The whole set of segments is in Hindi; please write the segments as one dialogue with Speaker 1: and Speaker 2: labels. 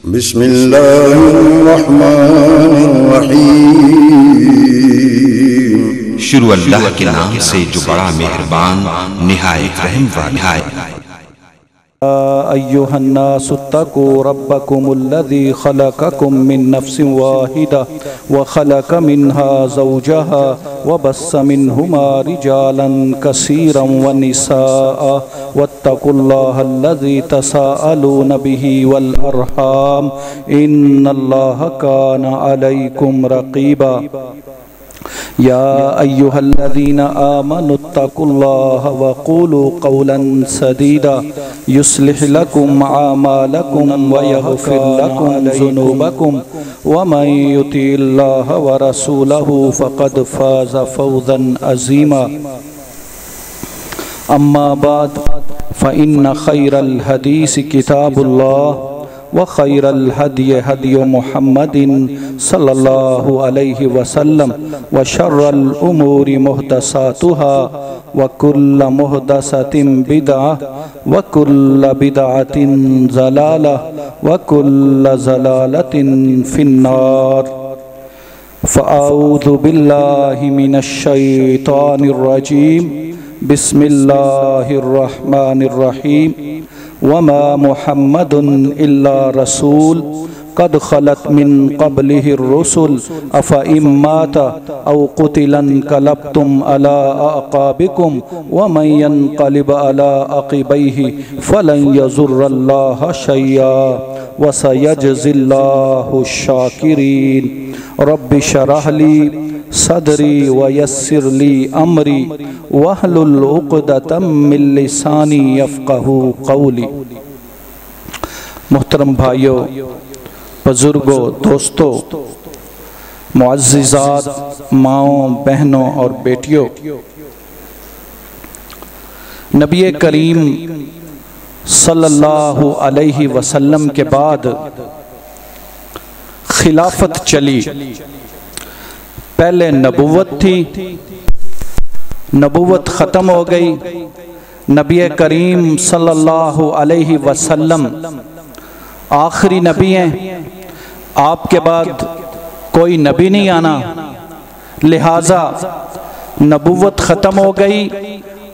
Speaker 1: बिस्मिल्लाहिर्रहमानिर्रहीम। शुरू अल्लाह के नाम से जो बड़ा मेहरबान निहायत रहम वाला है।
Speaker 2: अय्युहन्नासुत्तकू रब्बकुमुल्लज़ी खलक़कुम मिन नफ्सिन वाहिदा व खलक़ मिन्हा ज़ौजहा व बस्स मिन्हुमा रिजालन कसीरन व निसाअ वत्तकुल्लाहल्लज़ी तसाअलून बिही वल अर्हाम इन्नल्लाहा काना अलैकुम रक़ीबा। या अय्युहल्लज़ीना आमनुत्तकुल्लाहा वक़ूलू क़ौलन सदीदा युस्लिह लकुम अमालकुम व यग़फ़िर लकुम ज़ुनूबकुम व मन युतिइल्लाहा व रसूलहु फ़क़द फ़ाज़ फ़ौज़न अज़ीमा। अम्मा बाद फ़इन्न खैरल हदीस किताबुल्लाह व खैरल हदी हदी मुहम्मदिन सल्लल्लाहु अलैहि वसल्लम व शर्रल उमूरि मुहदसातुहा व कुल्ल मुहदसतिन बिदअह व कुल्ल बिदअतिन ज़लालह व कुल्ल ज़लालतिन फिन्नार। फ़अऊज़ु बिल्लाहि मिनश शैतानिर रजीम। बिस्मिल्लाहिर्रहमानिर्रहीम। वमा मुहम्मदुन इल्ला रसूल कद खलत मिन क़ब्लिहिर रुसुल अफ़ा इम्माता औ क़ुतिलन क़लबतुम अला अक़ाबिकुम व मन यन्क़लिब अला अक़िबैहि फ़लन यज़ुर्रल्लाहा शय्या व सयजज़िल्लाहु शाकिरीन। रब्बि शरह ली सदरी व यस्सिर ली अमरी वहलुल उक़दतम मिन लिसानी यफ़क़हू क़ौली। मोहतरम भाइयों, बुजुर्गों, दोस्तों, मुअज़्ज़िज़ात, माओं, बहनों और बेटियों, नबी करीम सल्लल्लाहु अलैहि वसल्लम के बाद खिलाफत चली। पहले नबुव्वत थी, नबुव्वत ख़त्म हो गई। नबी करीम सल्लल्लाहु अलैहि वसल्लम आखिरी नबी हैं। आपके बाद कोई नबी नहीं आना, लिहाजा नबुव्वत ख़त्म हो गई।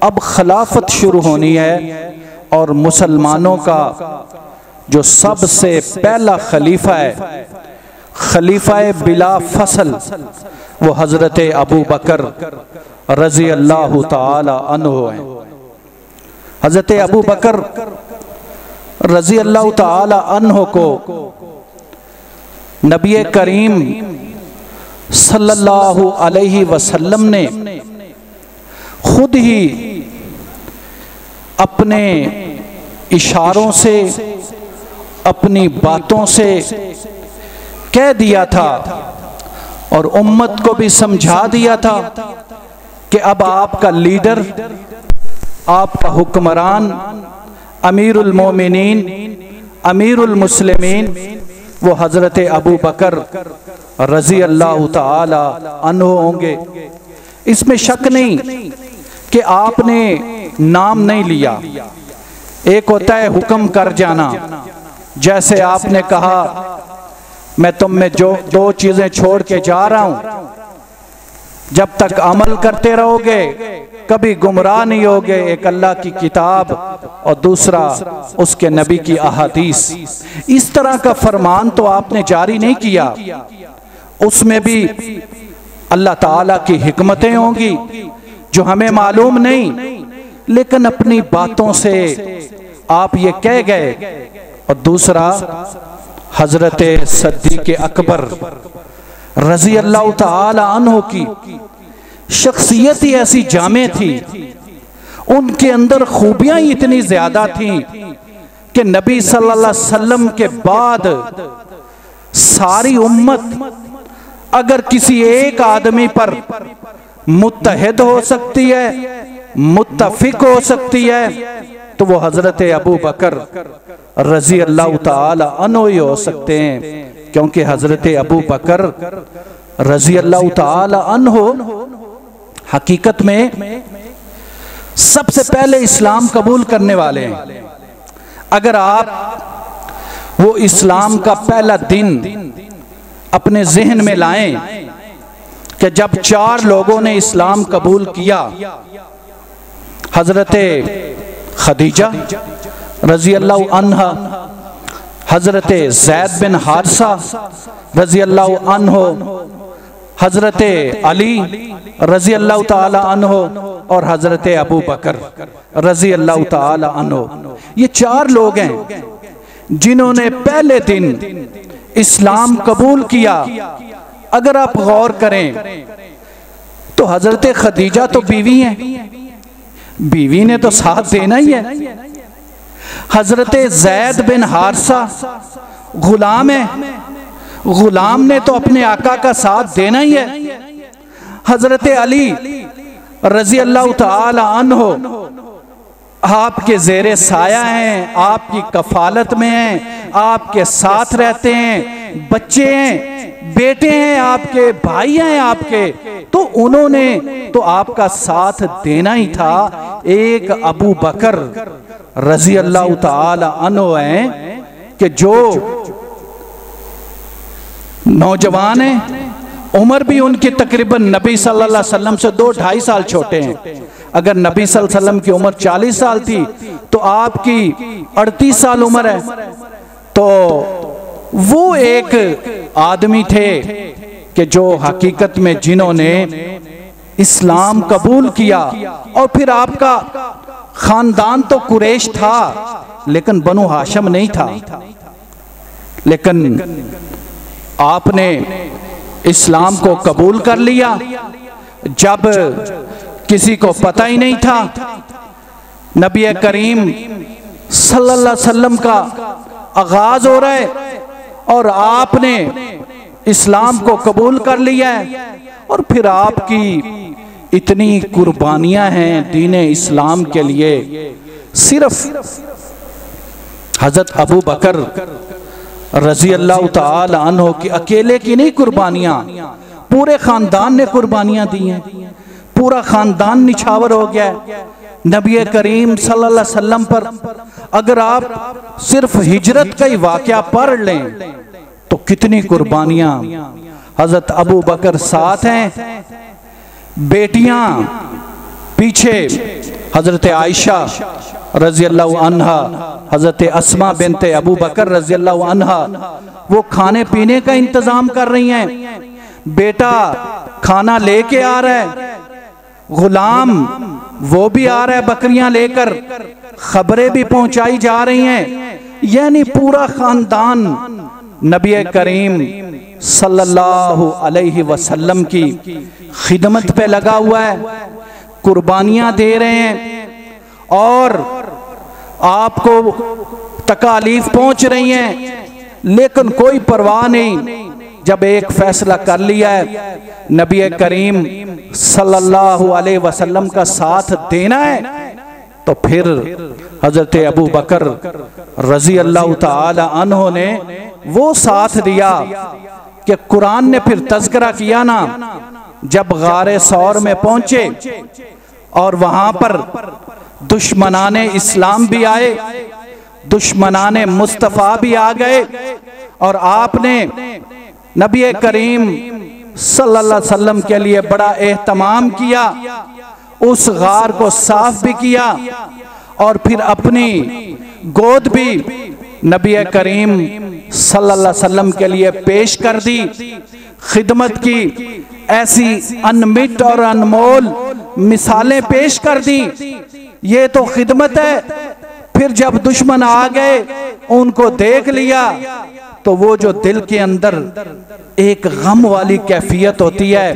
Speaker 2: अब खिलाफत शुरू होनी है और मुसलमानों का जो सबसे पहला खलीफा है, खलीफा बिला फसल, वो हज़रत अबू बकर रज़ी अल्लाह ताला अन्हु हैं। हज़रत अबू बकर रज़ी अल्लाह ताला अन्हु को नबी करीम सल्लल्लाहु अलैहि वसल्लम ने खुद ही अपने इशारों से, अपनी बातों से कह दिया था और उम्मत को भी समझा दिया था कि अब आपका लीडर, आपका हुक्मरान, अमीरुल मोमिनीन, अमीरुल मुस्लिमीन वो हज़रत अबू बकर रज़ी अल्लाह ताला अन्हु होंगे। इसमें शक नहीं कि आपने नाम नहीं लिया। एक होता है हुक्म कर जाना, जैसे आपने कहा मैं तुम में जो दो चीजें छोड़ के जा रहा हूं, जब तक अमल करते रहोगे कभी गुमराह नहीं होगे। एक अल्लाह की किताब और दूसरा उसके नबी की अहादीस। इस तरह का फरमान तो आपने जारी नहीं किया। उसमें भी अल्लाह ताला की हिकमतें होंगी जो हमें मालूम नहीं, लेकिन अपनी बातों से आप ये कह गए। और दूसरा हजरत सिद्दीक़ अकबर रज़ी अल्लाह ताला अन्हु की शख्सियत ही ऐसी जामे थी, उनके अंदर खूबियां ही इतनी ज्यादा थी कि नबी सल्लल्लाहु अलैहि वसल्लम के बाद सारी उम्मत अगर किसी एक आदमी पर मुत्तहिद हो सकती है, मुत्तफिक हो सकती है, तो वो हजरत अबू बकर रज़ी अल्लाह ताला अन्हु ही हो सकते हैं। क्योंकि हजरत अबू बकर रज़ी अल्लाह ताला अन्हु हकीकत में सबसे पहले इस्लाम कबूल करने वाले हैं। अगर आप वो इस्लाम का पहला दिन अपने जहन में लाएं कि जब 4 लोगों ने इस्लाम कबूल किया, हजरत खदीजा रजी अल्लाह अन्हा, हजरत ज़ैद बिन हारिसा रजी अल्लाह अन्हो, हजरत अली रजी अल्लाह ताला अन्हो और हजरत अबू बकर रजी अल्लाह ताला अन्हो। ये 4 लोग हैं जिन्होंने पहले दिन इस्लाम कबूल किया। अगर आप गौर करें तो हजरत खदीजा तो बीवी हैं, बीवी ने तो साथ देना ही है। हजरत ज़ैद बिन हारिसा गुलाम है, गुलाम ने तो अपने आका का साथ देना ही है। हजरत अली रजी अल्लाह ताला अन्हो आपके ज़ेरे साया हैं, आपकी कफालत में हैं, आपके साथ रहते हैं, बच्चे हैं, बेटे हैं आपके, भाई हैं आपके, तो उन्होंने तो आपका साथ देना ही था। एक अबू बकर रजी अल्लाह ताला अन्हो हैं कि जो नौजवान है, उम्र भी उनकी तकरीबन नबी सल्लल्लाहु अलैहि वसल्लम से 2-2.5 साल छोटे हैं। अगर नबी सल्लल्लाहु अलैहि वसल्लम की उम्र 40 साल थी तो आपकी 38 साल उम्र है। तो वो एक आदमी थे कि जो हकीकत में जिन्होंने इस्लाम कबूल किया, और फिर आपका खानदान तो कुरैश था लेकिन बनु हाशिम नहीं था, लेकिन आपने इस्लाम को कबूल कर लिया जब किसी को पता ही नहीं था। नबी करीम सल्लल्लाहु अलैहि वसल्लम का आगाज हो रहा है और आपने इस्लाम को कबूल कर लिया है, और फिर आपकी इतनी कुर्बानियां हैं दीन इस्लाम के लिए। सिर्फ हजरत अबू बकर रजी अल्लाह ताला अन्हो की अकेले की नहीं कुर्बानियां, पूरे खानदान ने कुर्बानियां दी हैं। पूरा खानदान निछावर हो गया है नबी करीम सल्लल्लाहु अलैहि वसल्लम पर। अगर आप सिर्फ हिजरत का ही वाकया पढ़ लें तो कितनी कुर्बानियां। हजरत अबू बकर साथ हैं, बेटियां पीछे, हजरत आयशा रजी अल्लाह अन्हा, हजरत अस्मा बिनते अबू बकर रजी अल्लाह अन्हा, वो खाने पीने का इंतजाम कर रही हैं। बेटा खाना लेके आ रहा है, गुलाम वो भी आ रहा है बकरियां लेकर, खबरें भी पहुंचाई जा रही हैं। यानी पूरा खानदान नबी करीम सल्लल्लाहु अलैहि वसल्लम की खिदमत पे लगा हुआ है, कुर्बानियां दे रहे हैं और आपको तकालीफ पहुंच रही हैं, लेकिन कोई परवाह नहीं। जब एक फैसला कर लिया है नबी करीम सल्लल्लाहु अलैहि वसल्लम का साथ देना है, तो फिर हजरत अबू बकर रजी अल्लाह ताला अन्हो ने वो साथ दिया कि कुरान ने फिर तज़किरा किया ना, जब गारे सौर में पहुंचे और वहां पर दुश्मनाने इस्लाम भी आए, दुश्मनाने मुस्तफ़ा भी आ गए, और आपने नबी करीम सल्लल्लाहु अलैहि वसल्लम के लिए बड़ा एहतमाम किया, उस गार को साफ भी किया और फिर अपनी गोद भी नबी करीम सल्लल्लाहु अलैहि वसल्लम के लिए पेश कर दी, खिदमत की ऐसी अनमिट और अनमोल मिसालें पेश कर दी। ये तो खिदमत है। फिर जब दुश्मन आ गए, उनको देख लिया, तो वो जो दिल के अंदर एक गम वाली कैफियत होती है,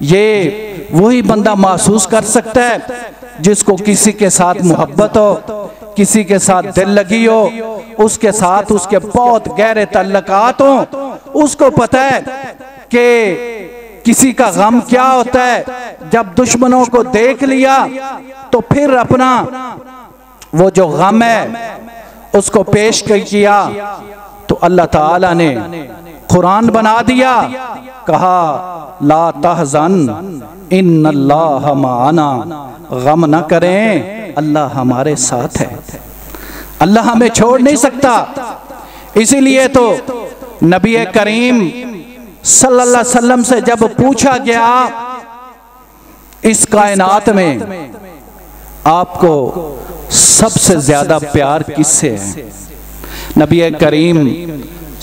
Speaker 2: ये वही बंदा महसूस कर सकता है जिसको किसी के साथ मोहब्बत हो, किसी के साथ दिल लगी हो, उसके साथ उसके बहुत गहरे तल्लकात हो। उसको पता है कि किसी का गम क्या होता है। जब दुश्मनों को देख लिया तो फिर अपना वो जो गम है उसको पेश किया, तो अल्लाह ताला ने कुरान बना दिया, कहा ला तहज़न इन्नल्लाह माना, गम न करें, अल्लाह हमारे साथ है, अल्लाह हमें छोड़ नहीं सकता। इसीलिए तो नबी करीम सल्लल्लाहु अलैहि वसल्लम से जब पूछा गया इस कायनात में आपको सबसे ज्यादा प्यार किससे है, नबी करीम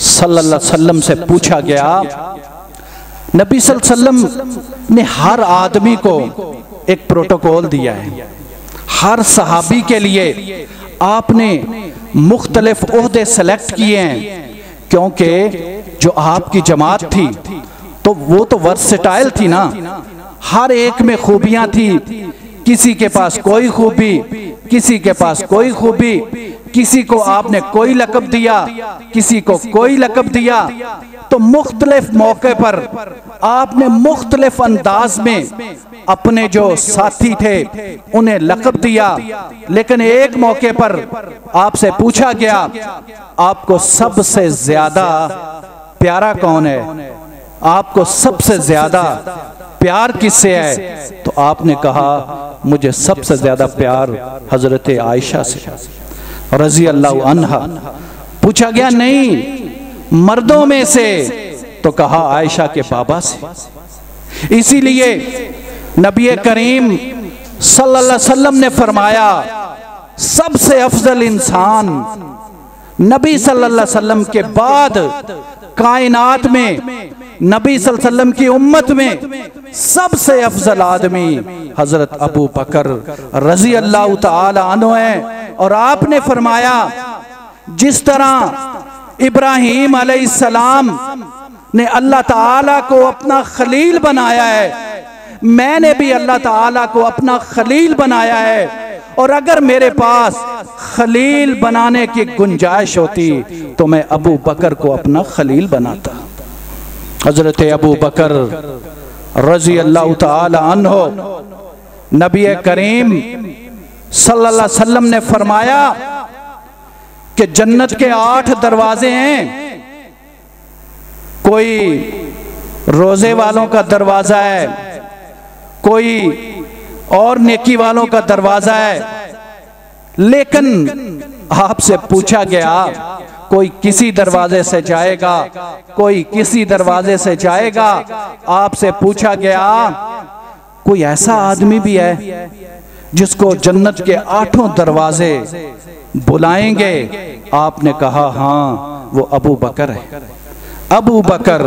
Speaker 2: सल्लल्लाहु अलैहि वसल्लम से पूछा गया। नबी सल्लल्लाहु अलैहि वसल्लम ने हर आदमी को एक प्रोटोकॉल दिया है, हर सहाबी के लिए आपने मुख्तलिफ ओहदे सेलेक्ट किए हैं, क्योंकि जो आपकी जमात थी तो वो तो वर्सेटाइल थी ना, हर एक में खूबियां थी, किसी के पास कोई खूबी, किसी के पास कोई खूबी, किसी को आपने कोई लक़ब दिया, किसी को कोई लक़ब दिया। तो मुख्तलिफ मौके पर आपने मुख्तलिफ अंदाज में अपने जो साथी थे उन्हें लक़ब दिया, लेकिन एक मौके पर आपसे पूछा गया आपको सबसे ज्यादा प्यारा कौन है, आपको सबसे ज्यादा प्यार किससे है, तो आपने कहा मुझे सबसे ज्यादा प्यार हजरत आयशा से रजी अल्लाह अन्हा। पूछा गया नहीं मर्दों में से, तो कहा आयशा के बाबा से। इसीलिए नबी करीम सल्लल्लाहु अलैहि वसल्लम ने फरमाया सबसे अफजल इंसान नबी सल्लल्लाहु अलैहि वसल्लम के बाद कायनात में नबी सल्लल्लाहु अलैहि वसल्लम की उम्मत में सबसे अफजल आदमी हजरत अबू बकर रजी अल्लाह ताला अन्हु है। और आपने फरमाया जिस तरह इब्राहीम अलैहिस्सलाम ने अल्लाह ताला को अपना खलील बनाया है, मैंने भी अल्लाह ताला को अपना खलील बनाया है, और अगर मेरे पास खलील बनाने की गुंजाइश होती तो मैं अबू बकर को अपना खलील बनाता। हजरत अबू बकर रजी अल्लाह ताला अन्हु, नबी करीम सल्लल्लाहु अलैहि वसल्लम ने फरमाया कि जन्नत के 8 दरवाजे हैं, कोई रोजे वालों का दरवाजा है, कोई और नेकी वालों का दरवाजा है, लेकिन आपसे पूछा गया कोई किसी दरवाजे से जाएगा, कोई किसी दरवाजे से जाएगा। आपसे पूछा गया कोई ऐसा आदमी भी है जिसको जन्नत के 8 दरवाजे बुलाएंगे? आपने कहा हाँ वो अबू बकर है। अबू बकर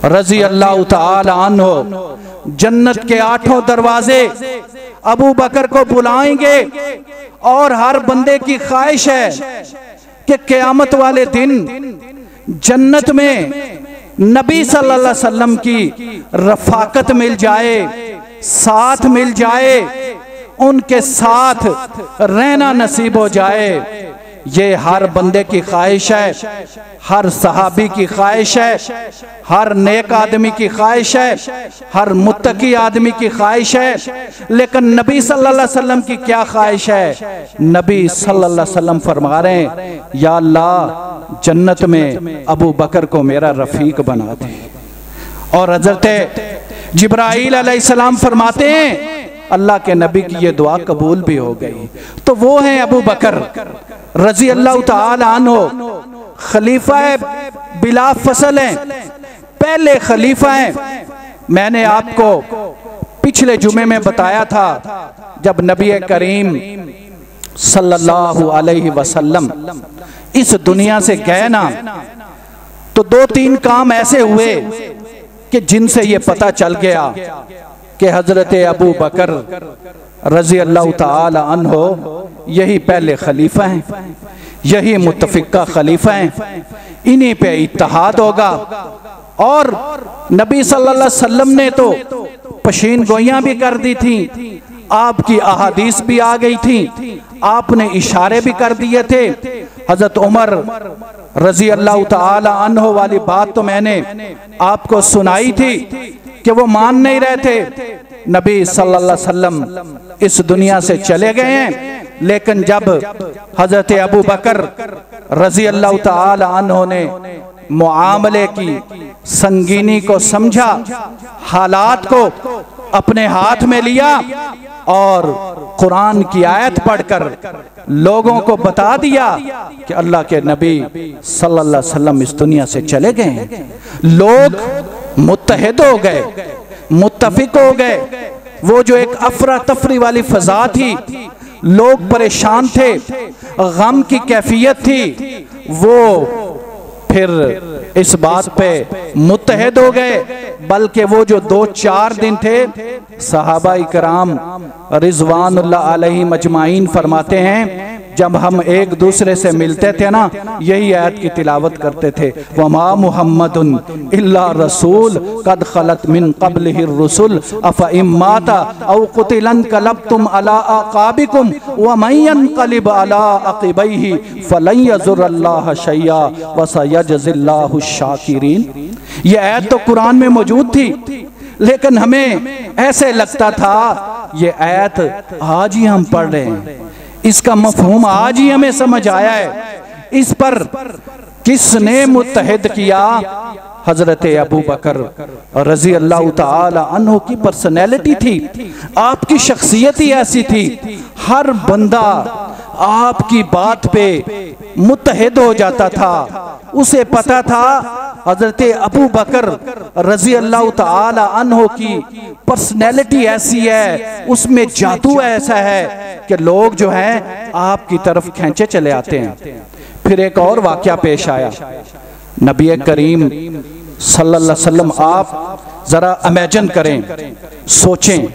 Speaker 2: रजी अल्लाह ताला अन्हु जन्नत के 8 दरवाजे अबू बकर को बुलाएंगे, और हर बंदे की ख्वाहिश है कि क़यामत वाले दिन जन्नत में नबी सल्लल्लाहु अलैहि वसल्लम की रफाकत मिल जाए, साथ मिल जाए, उनके साथ रहना नसीब हो जाए। ये हर बंदे की ख्वाहिश है, हर सहाबी की ख्वाहिश है, हर नेक आदमी की ख्वाहिश है, हर मुत्तकी आदमी की ख्वाहिश है। लेकिन नबी सल्लल्लाहु अलैहि वसल्लम की क्या ख्वाहिश है? नबी सल्लल्लाहु अलैहि वसल्लम फरमा रहे हैं या अल्लाह जन्नत में अबू बकर को मेरा रफीक बना दे। और हजरत जिब्राईल अलैहिस्सलाम फरमाते हैं अल्लाह के नबी की ये दुआ कबूल भी हो गई। तो वो हैं अबू बकर रजी अल्लाह ताला अन्हु, खलीफा बिला फसल हैं, पहले खलीफा हैं। मैंने आपको पिछले जुमे में बताया था जब नबी करीम सल्लल्लाहु अलैहि वसल्लम इस दुनिया से गए ना, तो 2-3 काम ऐसे हुए कि जिनसे ये पता चल गया कि हजरत अबू बकर रजी अल्लाह ताला अन्हु यही पहले खलीफा हैं, यही मुत्तफिका खलीफा हैं, इन्हीं पे इत्तेहाद होगा। और नबी सल्लल्लाहु अलैहि वसल्लम ने तो पशीन गोइयां भी कर दी थी, आपकी अहादीस भी आ गई थी, आपने इशारे भी कर दिए थे। हजरत उमर रजी अल्लाह ताला अन्हु वाली बात तो मैंने आपको सुनाई थी कि वो मान नहीं रहे थे। नबी सल्लल्लाहु अलैहि वसल्लम इस दुनिया से चले गए हैं, लेकिन जब हजरत अबू बकर रजी अल्लाह ताला अन्हु ने मुआमले की संगीनी को समझा, हालात को अपने हाथ में लिया और कुरान की आयत पढ़कर लोगों को बता दिया कि अल्लाह के नबी सल्लल्लाहु अलैहि वसल्लम इस दुनिया से चले गए हैं। लोग मुत्तहिद हो गए, मुत्तफिक हो गए। वो जो एक अफरा तफरी वाली फजा थी, लोग परेशान थे, गम की कैफियत थी, वो फिर इस बात पे मुत्तहिद हो गए। बल्कि वो जो 2-4 दिन थे, सहाबा इकराम रिजवानुल्लाह अलैहिम अजमाइन फरमाते हैं, जब हम एक दूसरे से मिलते थे ना, यही आयत की तिलावत करते थे, वमा मुहम्मदुन इल्ला रसूल कद खलत मिन क़ब्लिहिर रुसुल अफ़ इम्माता औ क़ुतिलन क़लबतुम अला अक़ाबिकुम व मन यनक़लिब अला अक़िबैहि फ़लन यज़ुरल्लाह शैया व सयजज़िल्लाहु शाकिरीन। ये आयत तो कुरान में मौजूद थी, लेकिन हमें ऐसे लगता था ये आयत आज ही हम पढ़ रहे हैं, इसका मफहूम आज ही हमें समझ आया है। इस पर किसने मुत्तहिद किया? हजरत अबू बकर रजी अल्लाह ताला अन्हु की पर्सनैलिटी थी, आपकी शख्सियत ही ऐसी थी। हर बंदा आपकी बात पे मुत्तहिद हो जाता था। उसे पता था हजरत अबू बकर रजी अल्लाह ताला अन्हु की पर्सनैलिटी ऐसी है, उसमें जादू ऐसा है कि लोग जो हैं आपकी तरफ खींचे चले आते हैं। फिर एक और वाकया पेश आया। नबी करीम सल्लल्लाहु अलैहि वसल्लम, आप जरा इमेजिन करें, सोचें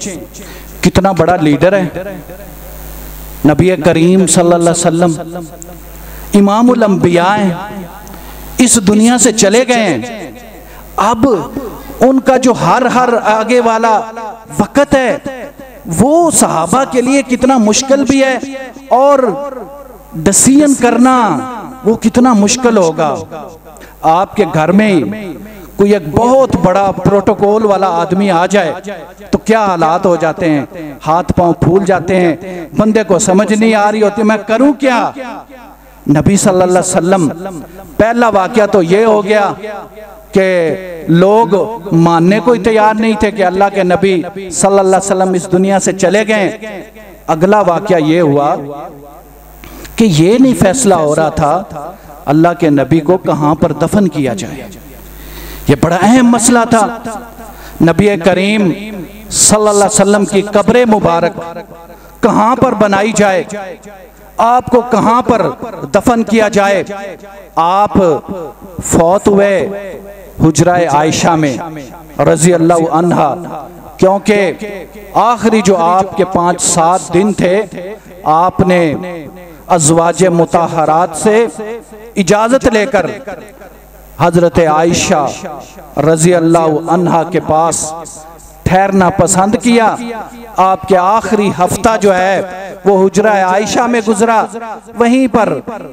Speaker 2: कितना बड़ा लीडर है नबी करीम सल्लल्लाहु अलैहि वसल्लम, इमामुल अंबिया हैं, इस दुनिया से चले गए हैं। अब उनका जो हर आगे वाला वक्त है वो सहाबा के लिए कितना मुश्किल भी है, और डिसीजन करना वो कितना मुश्किल होगा। आपके घर में कोई एक बहुत बड़ा प्रोटोकॉल वाला आदमी आ जाए तो क्या हालात हो जाते हैं, हाथ पांव फूल जाते हैं, बंदे को समझ नहीं आ रही होती मैं करूं क्या। नबी सल्लल्लाहु अलैहि वसल्लम, पहला वाकया तो ये हो गया कि लोग मानने को ही तैयार नहीं थे कि अल्लाह के नबी सल्लल्लाहु अलैहि वसल्लम इस दुनिया से चले गए। अगला वाकया ये हुआ कि ये नहीं फैसला हो रहा था अल्लाह के नबी को कहां पर दफन किया जाए। ये बड़ा अहम मसला था। नबी करीम सल्लल्लाहु अलैहि वसल्लम की कब्र मुबारक कहां पर बनाई जाए, आपको कहां पर दफन किया जाए। आप फौत हुए हुजराए आयशा में रजी अल्लाह अन्हा, क्योंकि आखिरी जो आपके 5-7 दिन थे आपने अज़वाज मुताहरात से इजाजत लेकर हजरत आयशा रजी अल्लाह अन्हा के पास ठहरना पसंद किया। आपके आखिरी हफ्ता जो है वो हुजरा आयशा में गुजरा, वहीं पर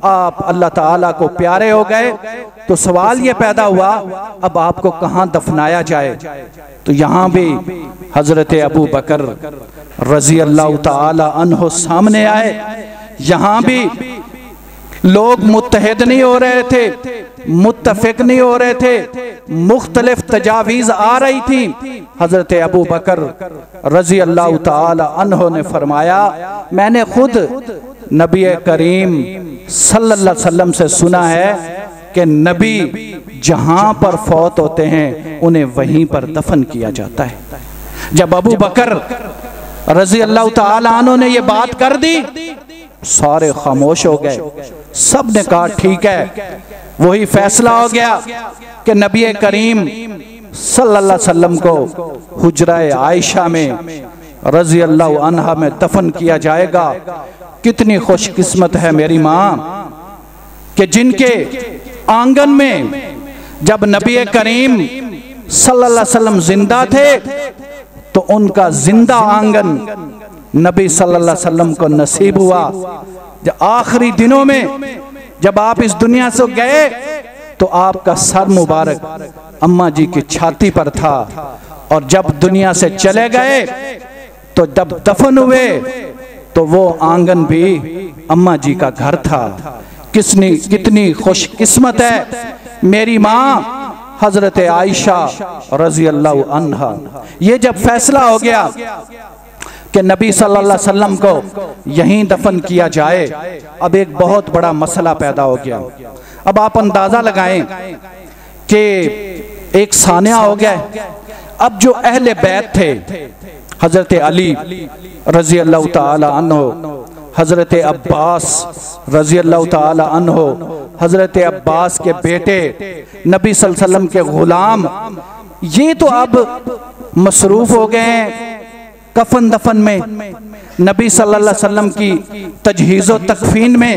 Speaker 2: आप अल्लाह ताला को प्यारे हो गए। तो सवाल ये पैदा हुआ अब आपको कहां दफनाया जाए। तो यहाँ भी हजरत अबू बकर रजी अल्लाह ताला अन्हु सामने आए। यहाँ भी लोग मुत्तहिद नहीं हो रहे थे, मुत्तफिक नहीं हो रहे थे, मुख्तलिफ तजावीज आ रही थी। हजरत अबू बकर रजी अल्लाह ताला अन्हु ने फरमाया, मैंने खुद नबी करीम सल्लल्लाहु अलैहि वसल्लम से सुना है कि नबी जहां पर फौत होते हैं उन्हें वहीं पर दफन किया जाता है। जब अबू बकर रजी अल्लाह ताला अन्हु ने ये बात कर दी, सारे खामोश हो गए। सब ने कहा ठीक है। वही फैसला हो गया कि नबी करीम सल्लल्लाहु अलैहि वसल्लम को हुजराए आयशा में रजी अल्लाह अन्हा में दफन किया जाएगा। कितनी खुशकिस्मत है मेरी माँ कि जिनके आंगन में जब नबी करीम सल्लल्लाहु अलैहि वसल्लम जिंदा थे तो उनका जिंदा आंगन नबी सल्लल्लाहु अलैहि वसल्लम को नसीब हुआ। जब आखिरी दिनों में जब आप इस दुनिया से गए तो आपका सर मुबारक अम्मा जी की छाती पर था, और जब दुनिया से चले गए तो जब दफन हुए तो वो आंगन भी अम्मा जी का घर था। कितनी खुशकिस्मत है मेरी माँ हजरत आयशा रजी अल्लाह अन्हा। ये जब फैसला हो गया कि नबी सल्लल्लाहु अलैहि वसल्लम को यहीं दफन किया जाए, अब एक बहुत बड़ा मसला पैदा हो गया। अब आप अंदाजा लगाएं कि एक सानिया हो गया। अब जो अहले बैत थे, हजरत अली रजी अल्लाह ताला अन्हो, हजरत अब्बास रजी अल्लाह ताला अन्हो, हजरत अब्बास के बेटे, नबी सल्लल्लाहु अलैहि वसल्लम के गुलाम, ये तो अब मसरूफ हो गए हैं कफन दफन में, नबी सल्लल्लाहु अलैहि वसल्लम की तजहीज़ो तकफीन में,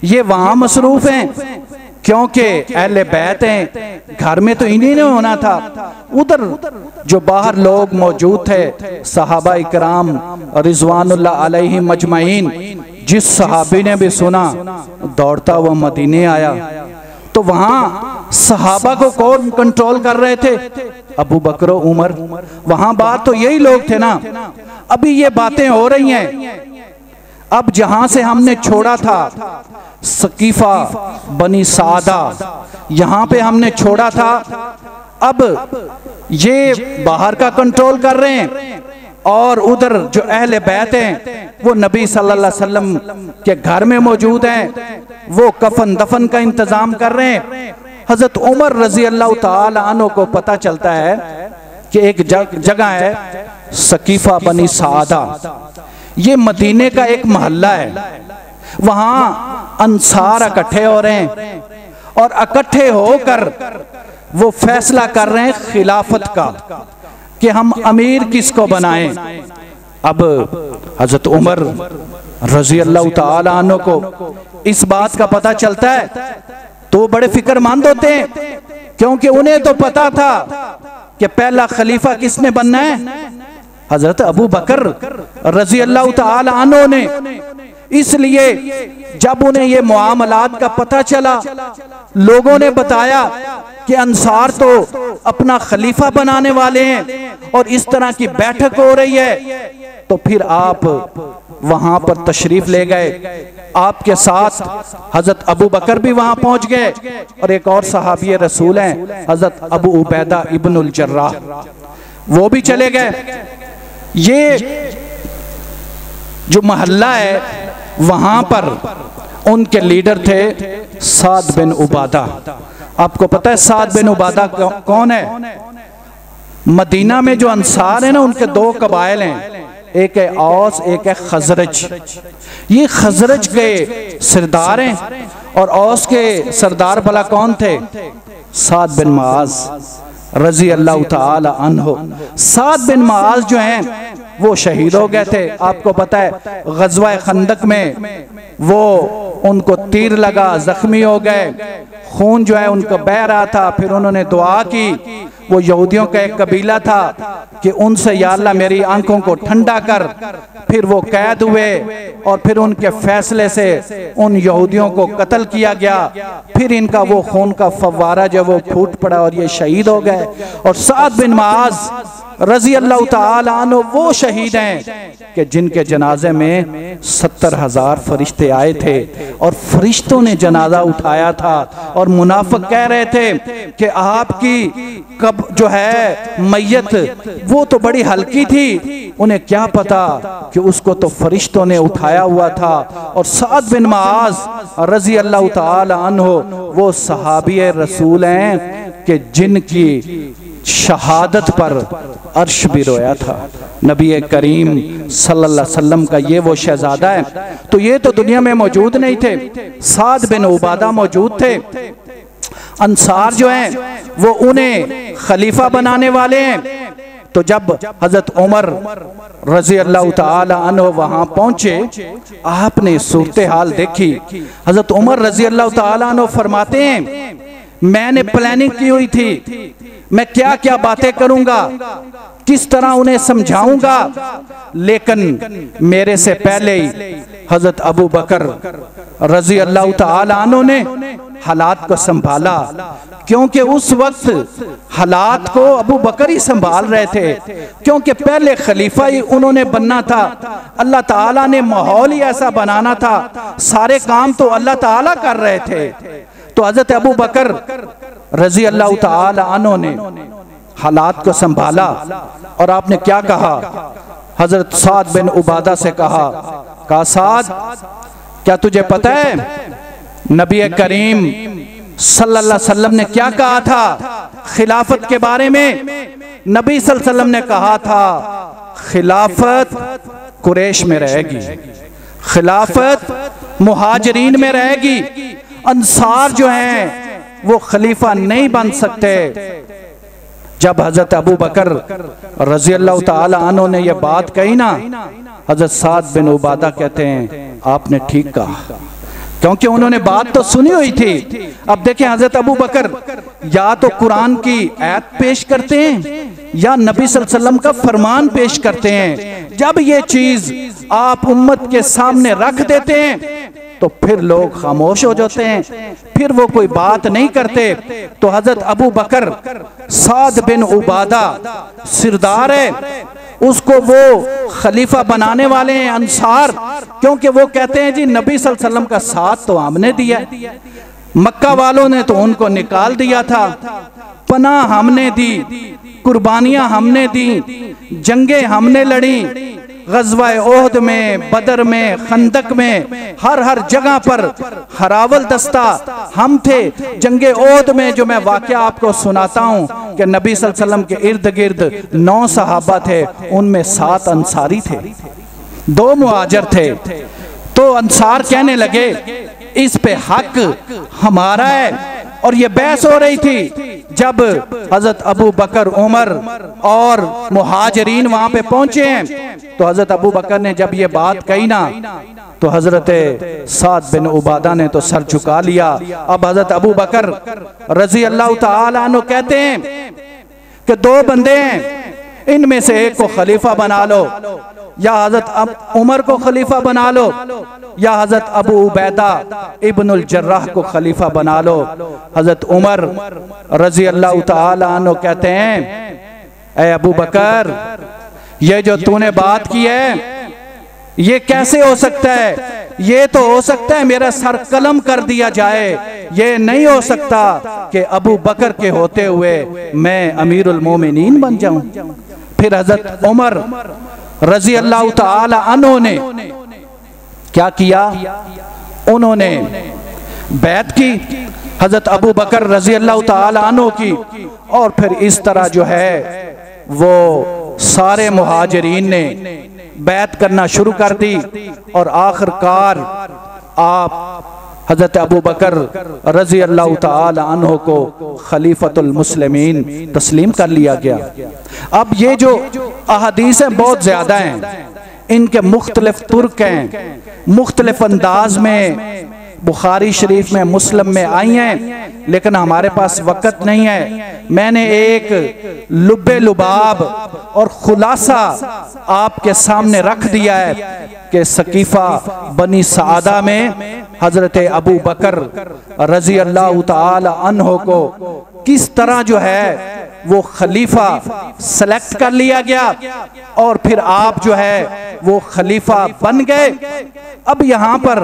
Speaker 2: ये वहां मसरूफ हैं क्योंकि अहले बैत हैं। घर में तो इन्हीं ने होना था। उधर जो बाहर लोग मौजूद थे, सहाबा इकराम रिजवानुल्लाह अलैहिम मजमाइन, जिस सहाबी ने भी सुना दौड़ता हुआ मदीने आया। तो वहां सहाबा को कौन कंट्रोल कर रहे थे? अबू बकर उमर। वहां बात तो यही लोग थे ना। अभी ये बातें हो रही हैं। अब जहां से हमने छोड़ा था सकीफा बनी सादा, यहां पे हमने छोड़ा था, अब ये बाहर का कंट्रोल कर रहे हैं और उधर जो अहले बैत हैं वो नबी सल्लल्लाहु अलैहि वसल्लम के घर में मौजूद हैं, वो कफन दफन का इंतजाम कर रहे हैं। हजरत उमर रजी अल्लाह ताला अन्हु को पता चलता है कि एक जगह है सकीफा बनी सादा, ये मदीने का एक मोहल्ला है। वहां अंसार इकट्ठे हो रहे हैं और इकट्ठे होकर वो फैसला कर रहे हैं खिलाफत का कि हम अमीर किसको बनाएं। अब हजरत उमर रजी अल्लाह ताला अन्हु को इस बात का पता चलता है तो बड़े फिक्रमंद होते हैं, क्योंकि उन्हें तो पता था कि पहला खलीफा किसने बनना है, हजरत अबू बकर रजी अल्लाह ताला अन्हु ने। इसलिए जब उन्हें ये मुआमलात का पता चला, लोगों ने बताया कि अंसार तो अपना खलीफा बनाने वाले हैं और इस तरह की बैठक हो रही है, तो फिर आप वहां पर तशरीफ ले गए। आपके साथ हजरत अबू बकर भी वहां पहुंच गए और एक और सहाबी रसूल हैं हजरत अबू उबैदा इब्नुल जर्राह, वो भी चले गए। ये जो मोहल्ला है वहां पर उनके लीडर थे साद बिन उबादा। आपको पता है साद बिन उबादा कौन है? मदीना में जो अंसार है ना, उनके दो कबाइल हैं, एक है औस, एक है खजरज। ये खजरज के सरदार हैं और औस के सरदार भला कौन थे? साद बिन मुआज रजी अल्लाह ताला अन्हो। साद बिन मुआज जो हैं वो शहीद हो गए थे। आपको पता है गज़वा खंदक में वो उनको तीर लगा, जख्मी हो गए, खून जो है उनको बह रहा था। फिर उन्होंने दुआ की, वो यहूदियों का एक कबीला था, कि उनसे या अल्लाह मेरी आंखों को ठंडा कर। फिर वो कैद हुए और फिर उनके फैसले से उन यहूदियों को कत्ल किया गया। फिर इनका वो खून का फव्वारा जो वो फूट पड़ा और ये शहीद हो गए। और साद बिन मुआज रजी अल्लाह ताला अन्हु वो शहीद हैं कि जिनके जनाजे में 70,000 फरिश्ते आए थे और फरिश्तों ने जनाजा उठाया था। और मुनाफिक कह रहे थे कि आपकी कब जो है मैयत वो तो बड़ी हल्की थी, उन्हें क्या पता कि उसको तो फरिश्तों ने उठाया हुआ था। और साद बिन मुआज रजी अल्लाह ताला अन्हु वो सहाबी रसूल हैं कि जिनकी शहादत पर अर्श भी रोया था। नबी करीम सल्लल्लाहु अलैहि वसल्लम का ये वो शहजादा है। तो ये तो दुनिया में मौजूद नहीं थे, साद बिन उबादा मौजूद थे। अंसार जो हैं वो उन्हें खलीफा बनाने वाले हैं। तो जब हजरत उमर रजी अल्लाह ताला अन्हु वहां पहुंचे, आपने सूरत हाल देखी। हजरत उमर रजी अल्लाह ताला अन्हु फरमाते हैं, मैंने प्लानिंग की हुई थी, मैं क्या क्या बातें करूंगा, किस तरह उन्हें समझाऊंगा, लेकिन मेरे से पहले ही हजरत अबू बकर रजी अल्लाह ताला अन्हु ने हालात को संभाला, क्योंकि उस वक्त हालात को अबू बकर ही संभाल रहे थे, क्योंकि पहले खलीफा ही उन्होंने बनना था। अल्लाह ताला ने माहौल ही ऐसा बनाना था, सारे काम तो अल्लाह ताला कर रहे थे। तो हजरत अबू बकर रजी अल्लाह ताला अन्हु ने हालात को संभाला और आपने क्या कहा? हजरत साद बिन उबादा से कहा साद, क्या तुझे पता है नबी करीम सल्लल्लाहु अलैहि वसल्लम ने क्या कहा था खिलाफत के बारे में? नबी सल्लल्लाहु अलैहि वसल्लम ने कहा था खिलाफत कुरैश में रहेगी, खिलाफत मुहाजिरीन में रहेगी, अंसार जो हैं वो खलीफा नहीं बन सकते। जब हजरत अबू बकर रजी अल्लाह ताला अन्हु ने यह बात कही ना, हजरत साद बिन उबादा कहते हैं आपने ठीक कहा, क्योंकि उन्होंने बात तो सुनी हुई थी। अब देखें हजरत अबू बकर या तो कुरान की आयत पेश करते हैं या नबी सल्लल्लाहु अलैहि वसल्लम का फरमान पेश करते हैं। जब ये चीज आप उम्मत के सामने रख देते हैं तो फिर लोग खामोश हो जाते हैं, फिर वो कोई बात नहीं करते। तो हजरत अबू बकर साद बिन उबादा सिरदार है, उसको वो खलीफा बनाने वाले हैं अंसार, क्योंकि वो कहते हैं जी नबी सल्लल्लाहु अलैहि वसल्लम का साथ तो हमने दिया, मक्का वालों ने तो उनको निकाल दिया था, पनाह हमने दी, कुर्बानियां हमने दी, जंगे हमने लड़ी, गज़वा ओहद में, बदर में, खंदक में, हर जगह पर हरावल दस्ता हम थे। जंगे ओहद में जो मैं वाक़या आपको सुनाता हूँ कि नबी सल्लल्लाहु अलैहि वसल्लम के इर्द गिर्द 9 सहाबा थे, उनमें 7 अंसारी थे, 2 मुहाजिर थे। तो अंसार कहने लगे इस पे हक हमारा है, और ये बहस हो रही थी। जब हजरत अबू बकर, उमर और मुहाजिरीन वहां पे पहुंचे हैं तो हजरत अबू बकर ने जब ये बात कही ना, तो हजरत साद बिन उबादा ने तो सर झुका लिया। अब हजरत अबू बकर रजी अल्लाह ताला अन्हु कहते हैं कि 2 बंदे हैं, इनमें से एक को खलीफा बना लो, या हजरत उमर को खलीफा बना लो, या हजरत अबू उबैदा इब्नुल जर्राह को खलीफा बना लो। हजरत उमर रजी अल्लाह ताला अन्हु कहते हैं ऐ अबू बकर, ये जो तूने बात की है ये कैसे हो सकता है? ये तो हो सकता है मेरा सर कलम कर दिया जाए, ये नहीं हो सकता कि अबू बकर के होते हुए मैं अमीरुल मोमिनीन बन जाऊं। फिर हजरत उमर रजी अल्लाह ताला अन्हु ने क्या किया? उन्होंने बैत की हजरत अबू बकर रजी अल्लाह ताला अन्हु की, और फिर इस तरह जो है वो सारे मुहाजिरीन ने बैत करना शुरू कर दी, और आखिरकार आप हजरत अबू बकर रजी अल्लाह ताला अन्हु को खलीफतुल मुस्लिमीन तस्लीम कर लिया गया। अब ये जो अहादीस हैं बहुत ज्यादा हैं, इनके मुख्तलिफ तुर्क हैं, मुख्तलिफ अंदाज में बुखारी शरीफ में, मुस्लिम में आई हैं, लेकिन हमारे पास वक़्त नहीं है। मैंने एक लुब्बे लुबाब और खुलासा आपके सामने रख दिया है कि सकीफा बनी सादा में हजरत अबू बकर रजी अल्लाह ताला अन्हु को किस तरह जो है वो खलीफा सेलेक्ट कर लिया गया, और फिर आप जो है वो खलीफा बन गए। अब यहाँ पर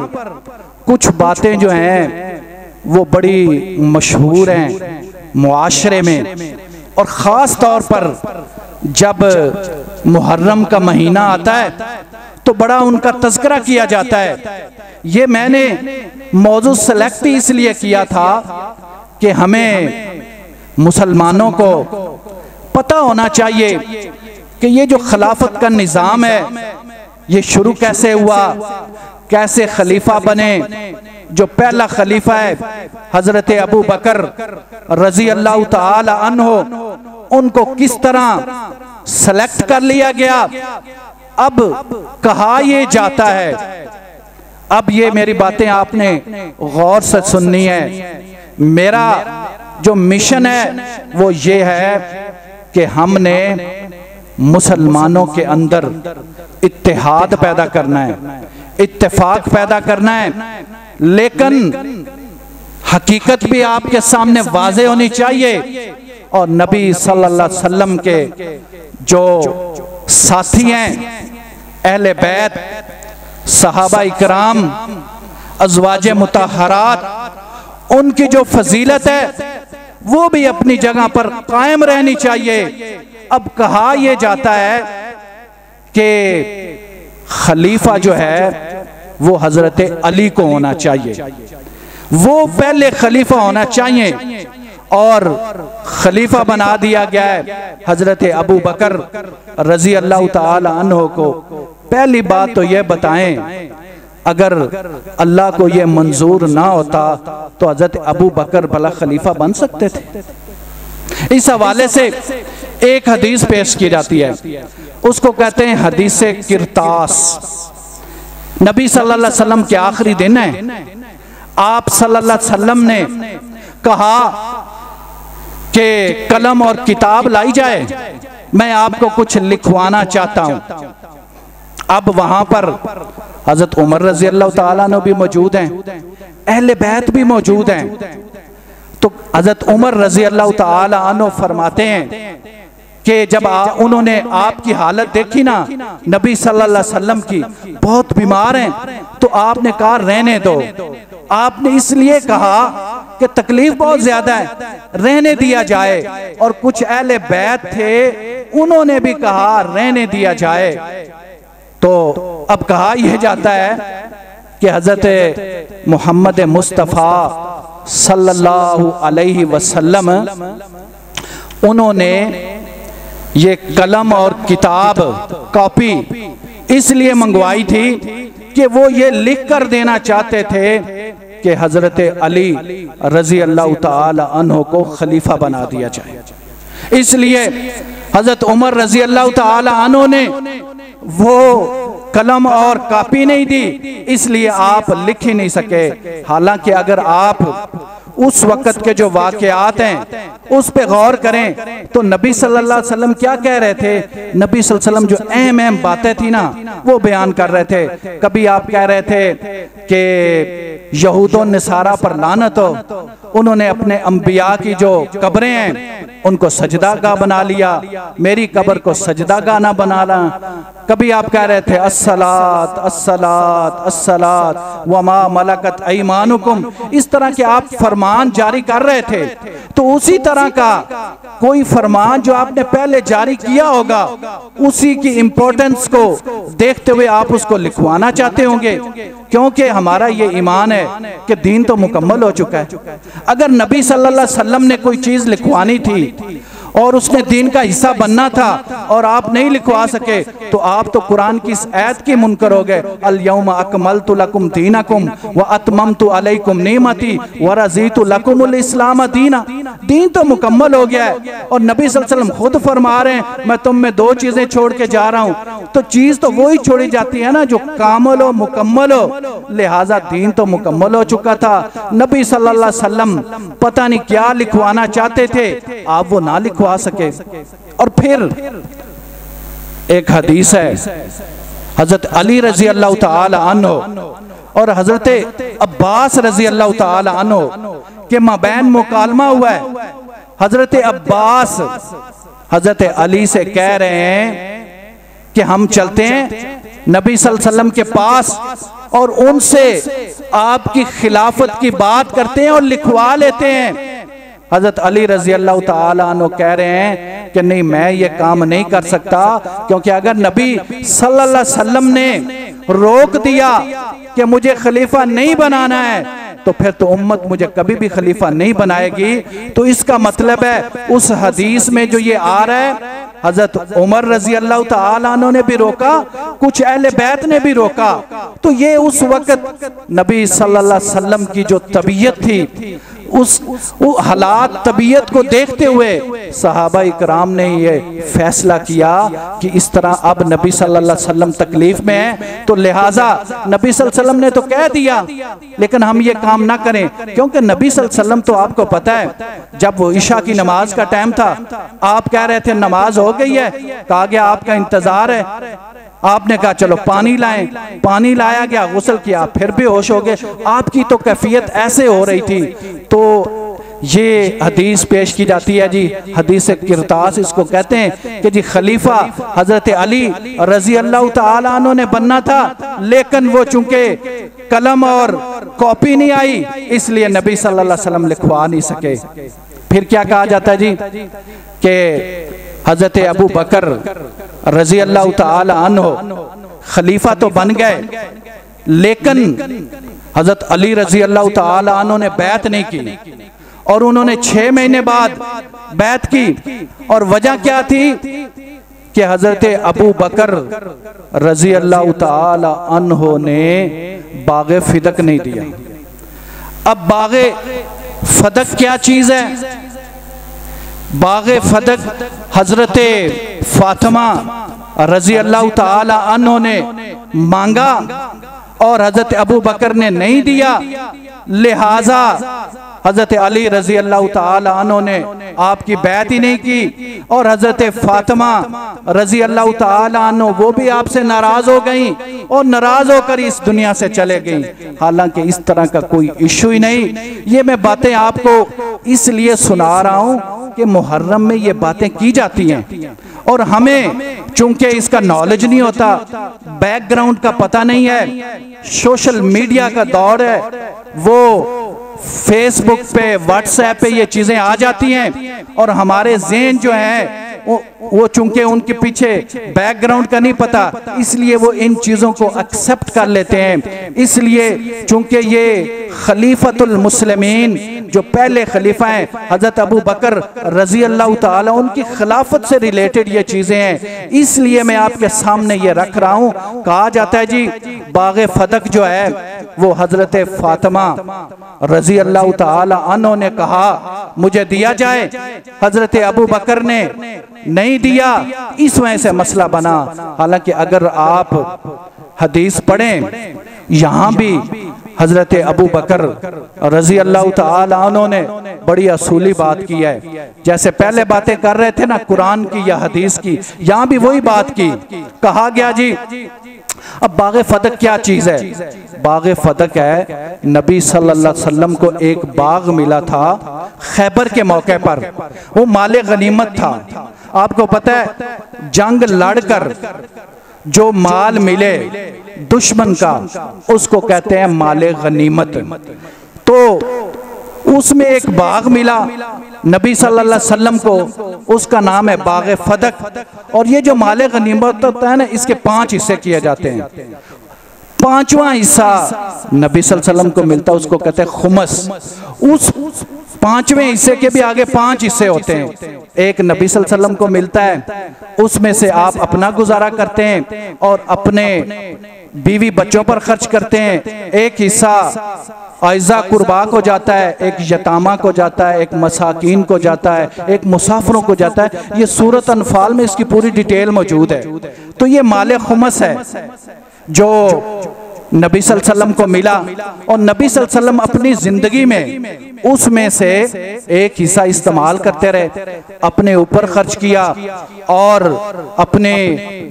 Speaker 2: कुछ बातें जो हैं वो बड़ी मशहूर हैं मुआशरे में, और ख़ास तौर पर जब मुहर्रम का महीना आता है तो बड़ा उनका तज़किरा किया जाता है। ये मैंने मौजू सेलेक्ट इसलिए किया था कि हमें मुसलमानों को पता होना चाहिए कि ये जो खिलाफत का निज़ाम है ये शुरू कैसे हुआ, कैसे खलीफा बने। जो पहला खलीफा है हजरत अबू बकर रजी अल्लाह ताला अन्हु, उनको किस तरह सेलेक्ट कर लिया गया। अब कहा ये जाता है, अब ये मेरी बातें आपने गौर से सुननी है। मेरा जो मिशन है वो ये है कि हमने मुसलमानों के अंदर इत्तेहाद पैदा करना है, इत्तेफाक पैदा करना है, लेकिन हकीकत भी आपके सामने वाज़े होनी चाहिए। और नबी सल्लल्लाहु अलैहि वसल्लम के जो साथी हैं, अहले बैत, सहाबा इकराम, अज़वाजे मुतहरात, उनकी जो फजीलत है वो भी अपनी जगह पर कायम रहनी चाहिए। अब कहा यह जाता है कि खलीफा जो है वो हजरत अली को होना चाहिए, वो पहले खलीफा होना चाहिए, और खलीफा बना दिया गया है हजरत अबू बकर रजी अल्लाह ताला अन्हो को। पहली बात तो यह बताएं, अगर अल्लाह को यह मंजूर ना होता तो हजरत अबू बकर भला खलीफा बन सकते थे? इस हवाले से एक हदीस पेश की जाती है, उसको कहते हैं हदीस किरतास। नबी सल्लल्लाहु अलैहि वसल्लम के आखिरी दिन है, आप सल्लल्लाहु अलैहि वसल्लम ने कहा कि कलम और किताब लाई जाए, मैं आपको कुछ लिखवाना चाहता हूं। अब वहां पर हजरत उमर रजी अल्लाह ताला अन्हु भी मौजूद हैं, अहले बैत भी मौजूद हैं। तो हजरत उमर रजी अल्लाह ताला अन्हु फरमाते हैं कि जब उन्होंने आपकी हालत देखी ना, नबी सल्लल्लाहु अलैहि वसल्लम की, बहुत बीमार हैं, तो आपने कहा रहने दो। आपने इसलिए कहा कि तकलीफ बहुत ज्यादा है, रहने दिया जाए। और कुछ अहले बैत थे, उन्होंने भी कहा रहने दिया जाए। तो अब कहा यह जाता है कि हजरत मोहम्मद मुस्तफ़ा सल्लल्लाहु अलैहि वसल्लम उन्होंने ये कलम और किताब कॉपी इसलिए मंगवाई थी कि वो ये लिख कर देना चाहते थे कि हजरत अली रजी अल्लाह ताला अन्हो को खलीफा बना दिया जाए। इसलिए हजरत उमर रजी अल्लाह ताला अन्हो ने वो कलम और कॉपी नहीं दी, इसलिए आप लिख ही नहीं सके। हालांकि अगर आप उस वक़्त के जो वाक़यात हैं उस पे गौर करें तो नबी सल्लल्लाहु अलैहि वसल्लम क्या कह रहे थे। नबी सल्लल्लाहु अलैहि वसल्लम जो अहम अहम बातें थी ना वो बयान कर रहे थे। कभी आप कह रहे थे कि यहूद और नसारा पर लानत हो, उन्होंने अपने अंबिया की जो कब्रें हैं उनको सजदागाह बना लिया, मेरी कब्र को सजदागाह ना बनाना। कभी आप कह रहे थे अस्सलात अस्सलात अस्सलात वमा मलकत ऐमानुकुम, इस तरह के आप फरमान जारी कर रहे थे। तो उसी तरह का कोई फरमान जो आपने पहले जारी किया होगा, उसी की इंपॉर्टेंस को देखते हुए आप उसको लिखवाना चाहते होंगे, क्योंकि हमारा ये ईमान है कि दीन तो मुकम्मल हो चुका है। अगर नबी सल्लल्लाहु अलैहि वसल्लम ने कोई चीज लिखवानी थी और उसने दीन का हिस्सा बनना था और आप नहीं लिखवा सके, तो आप तो कुरान की इस आयत के मुनकर हो गए, अल यौमा अकमलतु लकुम दीनकुम व अतममतु अलैकुम निअमती व रज़ीतु लकुमुल इस्लाम दीना। दीन तो मुकम्मल हो गया है। और नबी सल्लल्लाहु अलैहि वसल्लम खुद फरमा रहे हैं मैं तुम में दो चीजें छोड़ के जा रहा हूं, तो चीज तो वही छोड़ी जाती है ना जो कामल हो मुकम्मल हो। लिहाजा दीन तो मुकम्मल हो चुका था। नबी सल्लल्लाहु अलैहि वसल्लम पता नहीं क्या लिखवाना चाहते थे, आप वो ना लिखवा सके। और फिर एक हदीस है हजरत अली रजी अल्लाह ताला अन्हो और हजरत अब्बास रजी अल्लाह ताला अन्हो के माबैन मुकालमा हुआ है। हजरत अब्बास हजरत अली से कह रहे हैं कि हम चलते हैं नबी सल्लल्लाहु अलैहि वसल्लम के पास और उनसे आपकी खिलाफत की बात करते हैं और लिखवा लेते हैं। हजरत अली रजी अल्लाह ताला अन्हु कह रहे हैं कि नहीं, मैं ये काम नहीं कर सकता, क्योंकि अगर नबी सल्लल्लाहु अलैहि वसल्लम ने रोक दिया कि मुझे खलीफा नहीं बनाना है तो फिर तो उम्मत मुझे कभी भी खलीफा नहीं बनाएगी। तो इसका मतलब है उस हदीस में जो ये आ रहा है, हजरत उमर रजी अल्लाह ताला अन्हु ने भी रोका, कुछ अहले बैत ने भी रोका। तो ये उस वक्त नबी सल्लल्लाहु अलैहि वसल्लम की जो तबीयत थी, उस हालात तबीयत को देखते हुए सहाबा इकराम ने ये फैसला किया कि इस तरह अब नबी सल्लल्लाहु अलैहि वसल्लम तकलीफ में है, तो लिहाजा नबी सल्लल्लाहु अलैहि वसल्लम ने तो कह दिया, लेकिन हम ये काम ना करें। क्योंकि नबी सल्लल्लाहु अलैहि वसल्लम तो आपको पता है जब वो ईशा की नमाज का टाइम था, आप कह रहे थे नमाज हो गई है, कहा गया आपका इंतजार है, आपने कहा चलो पानी लाएं, पानी लाया गया, गुस्ल किया, फिर बेहोश हो गए। आपकी तो कैफियत ऐसे हो रही थी। तो ये हदीस पेश की जाती है जी, हदीस किरतास इसको कहते हैं कि जी खलीफा हजरत अली रजी अल्लाह ताला अन्हु ने बनना था, लेकिन वो चूंकि कलम और कॉपी नहीं आई, इसलिए नबी सल्लल्लाहु अलैहि वसल्लम लिखवा नहीं सके। फिर क्या कहा जाता है जी कि हजरत अबू बकर रजी अल्लाह ताला अन्हो खलीफा तो बन गए, लेकिन हजरत अली रजी अल्लाह ताला अन्हो ने बैत नहीं की और उन्होंने 6 महीने बाद बैत की। और वजह क्या थी कि हजरत अबू बकर रजी अल्लाह ताला अन्हो ने बाग़े फिदक नहीं दिया। अब बाग़े फदक क्या चीज है? बाग़े फदक हजरत फातिमा रजी अल्लाह ताला अन्हो ने मांगा और हजरत अबू बकर ने नहीं दिया, लिहाजा हजरत अली रजी अल्लाह ताला अन्हो ने आपकी बैत ही नहीं की और हजरत फातिमा रजी अल्लाह ताला अन्हो वो भी आपसे नाराज हो गई और नाराज होकर इस दुनिया से चले गई। हालांकि इस तरह का कोई इशू ही नहीं। ये मैं बातें आपको इसलिए सुना रहा हूं कि मुहर्रम में ये बातें की जाती हैं और हमें चूंकि इसका नॉलेज नहीं होता, बैकग्राउंड का पता नहीं है, सोशल मीडिया का दौर है, वो फेसबुक पे व्हाट्सएप पे ये चीजें आ जाती हैं और हमारे ज़हन जो है वो चूंकि उनके पीछे बैकग्राउंड का नहीं पता, इसलिए वो इन चीज़ों को एक्सेप्ट कर लेते हैं। इसलिए चूंकि ये खलीफतुल मुस्लिमीन जो पहले खलीफा हैं हजरत अबू बकर रजी अल्लाह ताला, उनकी खिलाफत से रिलेटेड ये चीज़ें हैं, इसलिए मैं आपके सामने ये रख रहा हूँ। कहा जाता है जी बाग़े फदक जो है वो हजरत फातिमा रजी अल्लाह ताला अन्हो ने कहा मुझे दिया जाए, हजरत अबू बकर ने नहीं दिया, इस वजह से मसला बना। हालांकि अगर आप हदीस पढ़ें, यहां भी हजरत अबू बकर रजी अल्लाह ताला अन्हो ने बड़ी असूली बात की है। जैसे पहले बातें कर रहे थे ना कुरान की या हदीस की, यहां भी वही बात की। कहा गया जी अब बाग़े फदक क्या चीज है? बाग़े फदक है नबी सल्लल्लाहु अलैहि वसल्लम को एक बाग मिला था खैबर के मौके पर, वो माले गनीमत था। आपको पता है जंग लड़कर जो माल मिले दुश्मन का उसको कहते हैं माले गनीमत। तो उसमें एक बाग मिला नबी सल्लल्लाहु अलैहि वसल्लम को, उसका नाम है बाग़े फदक। और ये जो माले गनीमत होता है ना, इसके 5 हिस्से किए जाते हैं। 5वां हिस्सा नबी सल्लल्लाहु अलैहि वसल्लम को मिलता है, उसको कहते हैं खुमस। उस 5वें हिस्से के भी आगे 5 हिस्से होते हैं। एक नबी सल्लल्लाहु अलैहि वसल्लम को मिलता है, उसमें से आप अपना गुजारा करते हैं और अपने बीवी बच्चों पर खर्च करते हैं। एक हिस्सा आयजा कुर्बा को जाता है, एक यतामा को जाता है, एक मसाकीन को जाता है, एक मुसाफिरों को जाता है। ये सूरत अनफाल में इसकी पूरी डिटेल मौजूद है। तो ये माले खुमस है जो नबी सल्लल्लाहु अलैहि वसल्लम को मिला और नबी सल्लल्लाहु अलैहि वसल्लम अपनी जिंदगी में उसमें से एक हिस्सा इस्तेमाल करते रहे, अपने ऊपर खर्च किया और अपने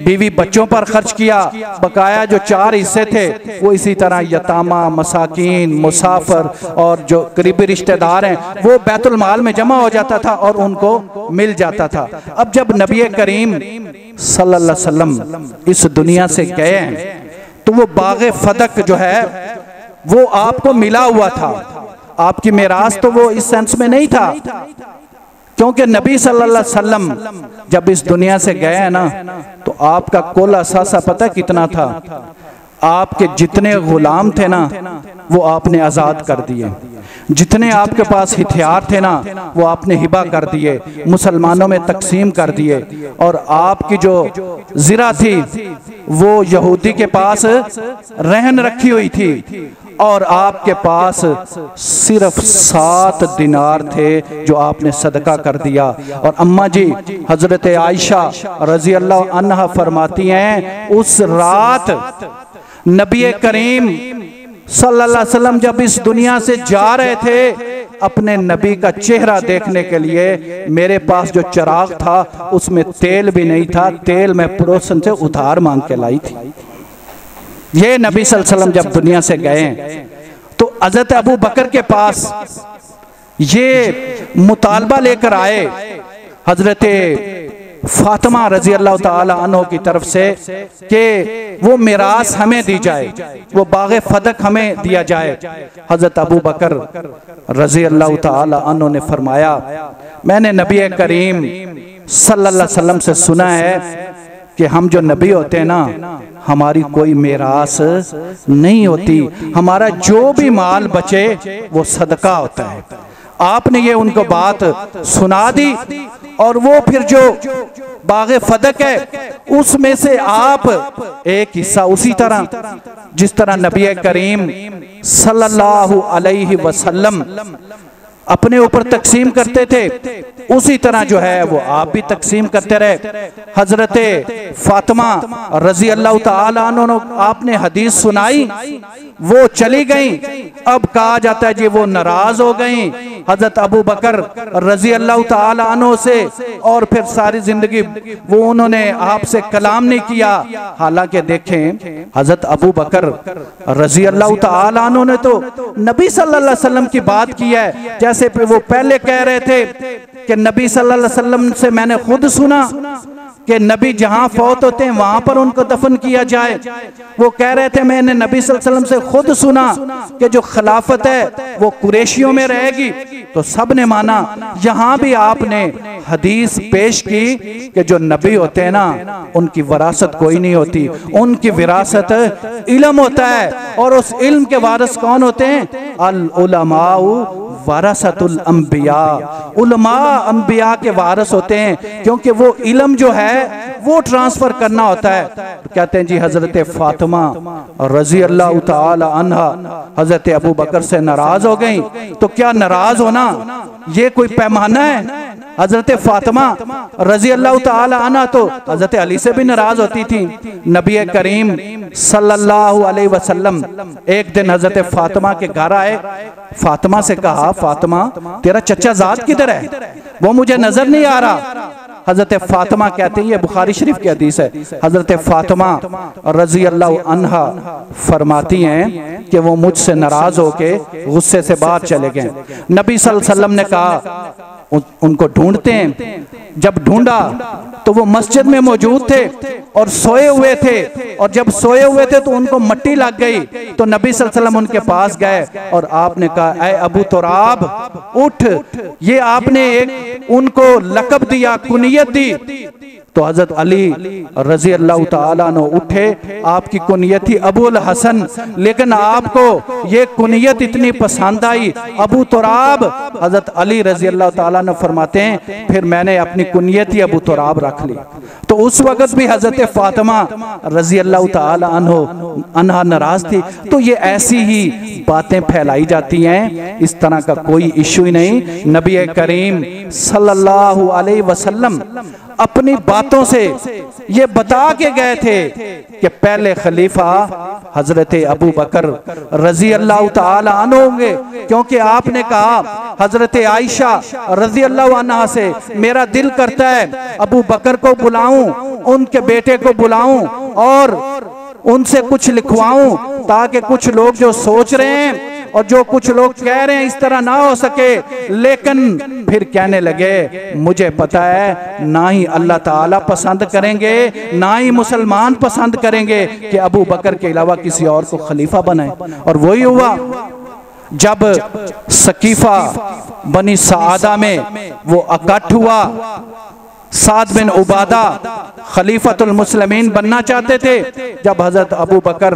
Speaker 2: बीवी बच्चों पर खर्च किया। बकाया जो 4 हिस्से थे वो इसी तरह यतामा, मसाकीन, मुसाफिर और जो करीबी रिश्तेदार हैं वो बैतुल माल में जमा हो जाता था और उनको मिल जाता था। अब जब नबी करीम सल्लल्लाहु अलैहि वसल्लम इस दुनिया से गए हैं तो वो बाग़े फदक जो है वो आपको मिला हुआ था, आपकी मिरास तो वो इस सेंस में नहीं था, क्योंकि नबी सल्लल्लाहु अलैहि वसल्लम जब इस दुनिया से गए हैं ना तो आपका कुल असासा पता कितना था? आपके जितने गुलाम थे ना वो आपने आज़ाद कर दिए, जितने आपके पास हथियार थे ना वो आपने हिबा कर दिए, मुसलमानों में तकसीम कर दिए। और आपकी जो ज़िरा थी वो यहूदी के पास रहन रखी हुई थी और आपके पास सिर्फ 7 दिनार थे जो आपने सदका कर दिया। और अम्मा जी हजरत आयशा रजी अल्लाह अन्हा फरमाती हैं उस रात नबी करीम सल्लल्लाहु अलैहि वसल्लम जब इस दुनिया से जा रहे थे, अपने नबी का चेहरा देखने के लिए मेरे पास जो चिराग था उसमें तेल भी नहीं था, तेल मैं पड़ोसन से उधार मांग के लाई थी। ये नबी सल्लल्लाहु अलैहि वसल्लम जब दुनिया से गए तो हज़रत अबू बकर के पास ये मुतालबा लेकर आए, हजरत फातिमा रजी अल्लाह ताला अन्हो की तरफ से कि वो मिरास हमें दी जाए, वो बाग़े फदक हमें दिया जाए। हज़रत अबू बकर रजी अल्लाह ताला अन्हो ने फरमाया, मैंने नबी करीम सल्लल्लाहु अलैहि वसल्लम से सुना है कि हम जो नबी होते हैं ना, हमारी कोई मिरास नहीं होती, हमारा जो भी माल बचे वो सदका होता है। आपने ये उनको बात सुना दी और वो फिर जो बाग़े फदक है उसमें से आप एक हिस्सा उसी तरह जिस तरह नबी करीम सल्लल्लाहु अलैहि वसल्लम अपने ऊपर तकसीम करते थे, उसी तरह जो है वो आप भी तकसीम करते रहे। हजरत फातिमा रजी अल्लाह ताला अन्हा आपने हदीस सुनाई, वो चली गई। अब कहा जाता है जी वो नाराज हो गई हजरत अबू बकर रजी अल्लाह ताला अन्हु से, और फिर सारी जिंदगी वो उन्होंने आपसे कलाम नहीं किया। हालांकि देखें हजरत अबू बकर रजी अल्लाह ताला अन्हु ने तो नबी सल्लल्लाहु अलैहि वसल्लम की बात की है, जैसे वो पहले कह रहे थे कि नबी सल्लल्लाहु अलैहि वसल्लम से मैंने खुद सुना कि नबी जहां फौत होते हैं वहां पर उनको दफन किया जाए। वो कह रहे थे मैंने नबी सल्लल्लाहु अलैहि वसल्लम से खुद सुना कि जो खिलाफत है वो कुरैशियों में रहेगी, तो सब ने माना। यहाँ भी आपने हदीस पेश की कि जो नबी होते हैं ना उनकी विरासत कोई नहीं होती, उनकी विरासत इल्म होता है, और उस इल्म के वारिस कौन होते हैं? अल उलमाउ वरसतुल अंबिया, उलमा अंबिया के वारिस होते हैं, क्योंकि वो इल्म जो है वो ट्रांसफर करना होता है। तो कहते हैं जी हजरत फातिमा रजी अल्लाह ताला अन्हा हजरत अबू बकर से नाराज हो गई, तो क्या नाराज होना ये कोई पैमाना है? हजरत फातिमा रजी अल्लाह ताला अन्हा तो हजरत अली से भी नाराज होती थी। नबी करीम सल्लल्लाहु अलैहि वसल्लम एक दिन हजरत फातिमा के घर आए, फातिमा से कहा, फातिमा तेरा चचा जाद किधर है? वो मुझे नजर नहीं आ रहा। हजरत फातिमा कहते हैं, ये बुखारी शरीफ की हदीस है, हजरत फातिमा रजी अल्लाह अन्हा फरमाती हैं कि वो मुझसे नाराज होके गुस्से से बाहर चले गए। नबी सल्लल्लाहु अलैहि वसल्लम ने कहा उनको ढूंढते हैं। जब ढूंढा तो वो मस्जिद में मौजूद थे और सोए हुए थे, और जब सोए हुए थे तो उनको मट्टी लग गई। तो नबी सल्लल्लाहु अलैहि वसल्लम उनके पास गए और आपने कहा, ऐ अबू तुराब उठ। ये आपने एक उनको लकब दिया, कुनियत दी। तो हजरत अली रजी अल्लाह ताला अन्हु उठे, आपकी कुनियत थी अबुल हसन, लेकिन आपको ये कुनियत इतनी पसंद आई अबू तुराब। हजरत अली रजी अल्लाह ताला अन्हु फरमाते हैं फिर मैंने अपनी कुनियत ही अबू तुराब रख ली। तो उस वक्त भी हजरत फातिमा रजी अल्लाह ताला अन्हा नाराज थी। तो ये ऐसी ही बातें फैलाई जाती हैं, इस तरह का कोई इशू ही नहीं। नबी करीम सल्लल्लाहु अलैहि वसल्लम अपनी बातों से ये बता के गए थे कि पहले खलीफा हजरत अबू बकर रजी अल्लाह ताला अन्हु होंगे, क्योंकि आपने कहा हजरत आयशा रजी अल्लाह अन्हा से, मेरा दिल करता है अबू बकर को बुलाऊं, उनके बेटे को बुलाऊं और उनसे कुछ लिखवाऊं, ताकि कुछ लोग जो सोच रहे हैं और जो कुछ लोग कह रहे हैं इस तरह ना हो सके। लेकिन फिर कहने लगे मुझे पता है ना ही अल्लाह ताला पसंद करेंगे ना ही मुसलमान पसंद करेंगे कि अबू बकर के अलावा किसी और को खलीफा बनाए। और वही हुआ जब सकीफा बनी सादा में वो इकट्ठ हुआ, साद बिन उबादा खलीफतुल मुस्लिमीन बनना चाहते थे। जब हजरत अबू बकर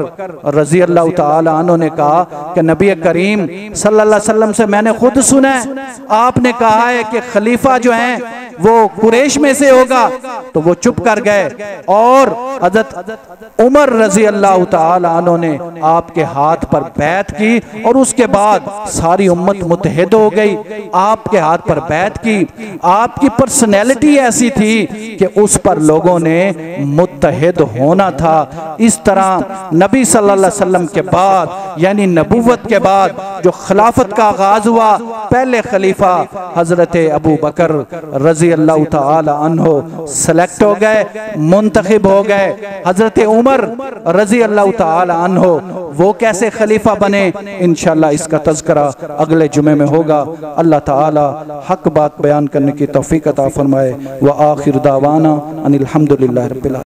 Speaker 2: रजी अल्लाह ताला अन्हु ने कहा कि नबी करीम सल्लल्लाहु अलैहि वसल्लम से मैंने खुद सुना है, आपने कहा है कि खलीफा जो है वो कुरैश में से होगा, तो वो चुप कर गए। और हजरत उमर रजी अल्लाह ताला अन्हु ने आपके हाथ पर बैत की और उसके बाद सारी उम्मत मुत्तहिद हो गई, आपके हाथ पर बैत की। आपकी पर्सनैलिटी ऐसी थी कि उस पर लोगों ने मुत्तहिद होना था। इस तरह नबी सल्लल्लाहु अलैहि वसल्लम के बाद यानी नबूवत के बाद जो खिलाफत का आगाज हुआ, पहले खलीफा हजरत अबू बकर रजी अल्लाह ताला अन्हो सेलेक्ट हो गए, मुंतखब हो गए। हजरत उमर रजी अल्लाह ताला अन्हो वो कैसे खलीफा बने, इंशाअल्लाह इसका तज़किरा अगले जुमे में होगा। अल्लाह ताला हक बात बयान करने की तौफीक अता फरमाए। व आखिर दावाना अनिल हम्दुलिल्लाहि रब्बिल आलमीन।